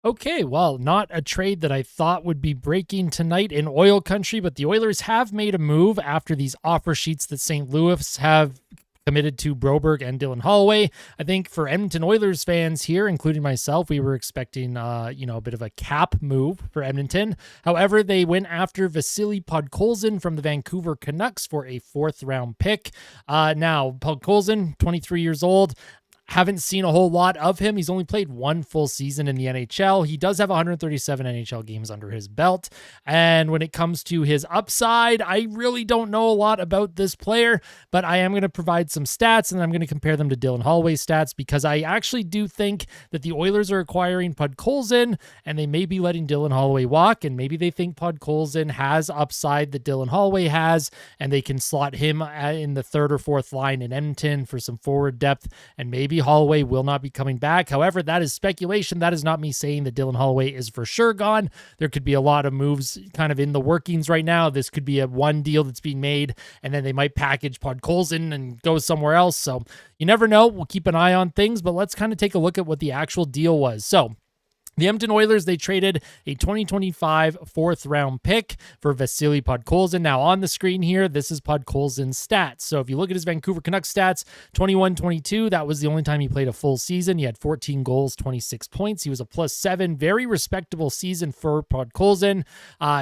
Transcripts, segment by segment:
Okay, well, not a trade that I thought would be breaking tonight in oil country, but the Oilers have made a move after these offer sheets that St. Louis have committed to Broberg and Dylan Holloway. I think for Edmonton Oilers fans here, including myself, we were expecting, a bit of a cap move for Edmonton. However, they went after Vasili Podkolzin from the Vancouver Canucks for a 4th-round pick. Now, Podkolzin, 23 years old. Haven't seen a whole lot of him. He's only played one full season in the NHL. He does have 137 NHL games under his belt. And when it comes to his upside, I really don't know a lot about this player, but I am going to provide some stats and I'm going to compare them to Dylan Holloway's stats because I actually do think that the Oilers are acquiring Podkolzin and they may be letting Dylan Holloway walk, and maybe they think Podkolzin has upside that Dylan Holloway has and they can slot him in the 3rd or 4th line in Edmonton for some forward depth, and maybe Holloway will not be coming back. However, that is speculation. That is not me saying that Dylan Holloway is for sure gone. There could be a lot of moves kind of in the workings right now. This could be a one deal that's being made, and then they might package Podkolzin and go somewhere else. So you never know. We'll keep an eye on things, but let's kind of take a look at what the actual deal was. So the Edmonton Oilers, they traded a 2025 4th-round pick for Vasili Podkolzin. Now, on the screen here, this is Podkolzin's stats. So if you look at his Vancouver Canucks stats, 21-22, that was the only time he played a full season. He had 14 goals, 26 points. He was a +7, very respectable season for Podkolzin.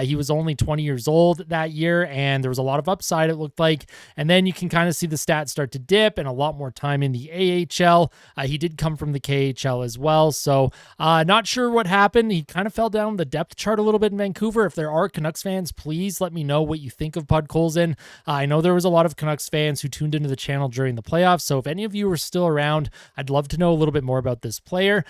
He was only 20 years old that year, and there was a lot of upside, it looked like. And then you can kind of see the stats start to dip and a lot more time in the AHL. He did come from the KHL as well, so not sure what happened. He kind of fell down the depth chart a little bit in Vancouver. If there are Canucks fans, please let me know what you think of Podkolzin. I know there was a lot of Canucks fans who tuned into the channel during the playoffs, so if any of you are still around, I'd love to know a little bit more about this player.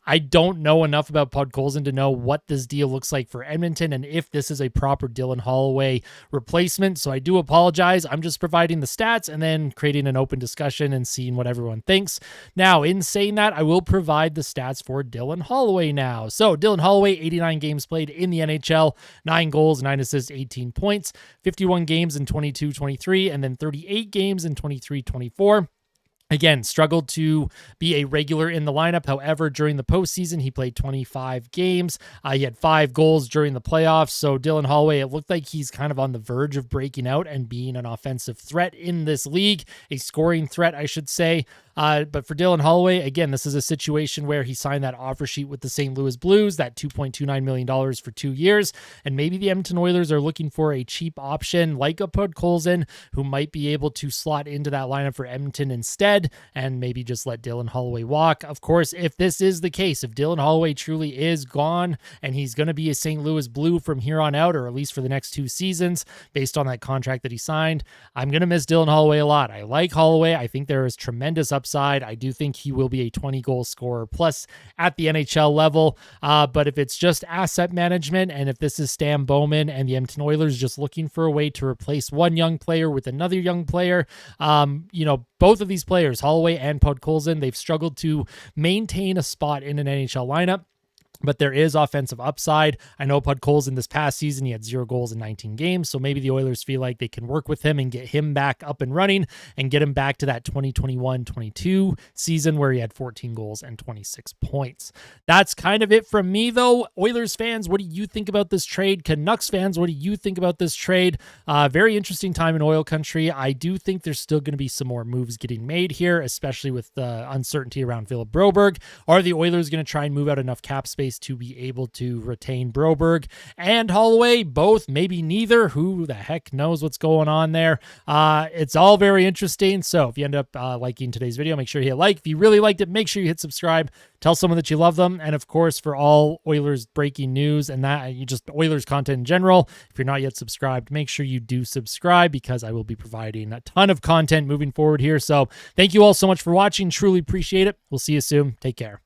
I don't know enough about Podkolzin to know what this deal looks like for Edmonton and if this is a proper Dylan Holloway replacement. So I do apologize. I'm just providing the stats and then creating an open discussion and seeing what everyone thinks. Now, in saying that, I will provide the stats for Dylan Holloway now. So Dylan Holloway, 89 games played in the NHL, 9 goals, 9 assists, 18 points, 51 games in 22-23, and then 38 games in 23-24. Again, struggled to be a regular in the lineup. However, during the postseason, he played 25 games. He had 5 goals during the playoffs. So Dylan Holloway, it looked like he's kind of on the verge of breaking out and being an offensive threat in this league, a scoring threat, I should say. But for Dylan Holloway, again, this is a situation where he signed that offer sheet with the St. Louis Blues, that $2.29 million for 2 years. And maybe the Edmonton Oilers are looking for a cheap option like a Podkolzin who might be able to slot into that lineup for Edmonton instead and maybe just let Dylan Holloway walk. Of course, if this is the case, if Dylan Holloway truly is gone and he's going to be a St. Louis Blue from here on out, or at least for the next 2 seasons, based on that contract that he signed, I'm going to miss Dylan Holloway a lot. I like Holloway. I think there is tremendous upside. I do think he will be a 20-goal scorer plus at the NHL level. But if it's just asset management and if this is Stan Bowman and the Edmonton Oilers just looking for a way to replace one young player with another young player, both of these players, Holloway and Podkolzin, they've struggled to maintain a spot in an NHL lineup. But there is offensive upside. I know Podkolzin this past season, he had 0 goals in 19 games. So maybe the Oilers feel like they can work with him and get him back up and running and get him back to that 2021-22 season where he had 14 goals and 26 points. That's kind of it from me, though. Oilers fans, what do you think about this trade? Canucks fans, what do you think about this trade? Very interesting time in oil country. I do think there's still going to be some more moves getting made here, especially with the uncertainty around Philip Broberg. Are the Oilers going to try and move out enough cap space to be able to retain Broberg and Holloway? Both, maybe neither. Who the heck knows what's going on there? It's all very interesting. So if you end up liking today's video, make sure you hit like. If you really liked it, make sure you hit subscribe. Tell someone that you love them. And of course, for all Oilers breaking news and that, you just Oilers content in general, if you're not yet subscribed, make sure you do subscribe because I will be providing a ton of content moving forward here. So thank you all so much for watching. Truly appreciate it. We'll see you soon. Take care.